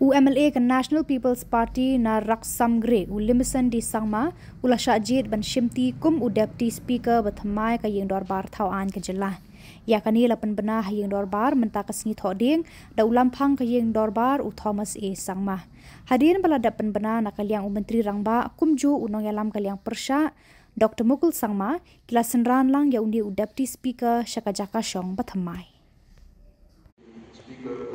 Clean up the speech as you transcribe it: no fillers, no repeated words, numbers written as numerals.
UMLA ke National People's Party na raksam gre Limison di Sangma ula syajid ban shimti kum Deputy Speaker ba Thymmai ka Ïing Dorbar Thawain ke Jylla. Ya kani lapan bena Ïing Dorbar menta kasni thoding da ulam phang ka Ïing Dorbar u Thomas A Sangma. Hadirin bala dapan bena nakaliang Menteri Rangba kumju unong yalam kaliang persya Dr. Mukul Sangma kila senran lang ya undi Deputy Speaker Shaka Jaka Shong ba Thymmai. Speaker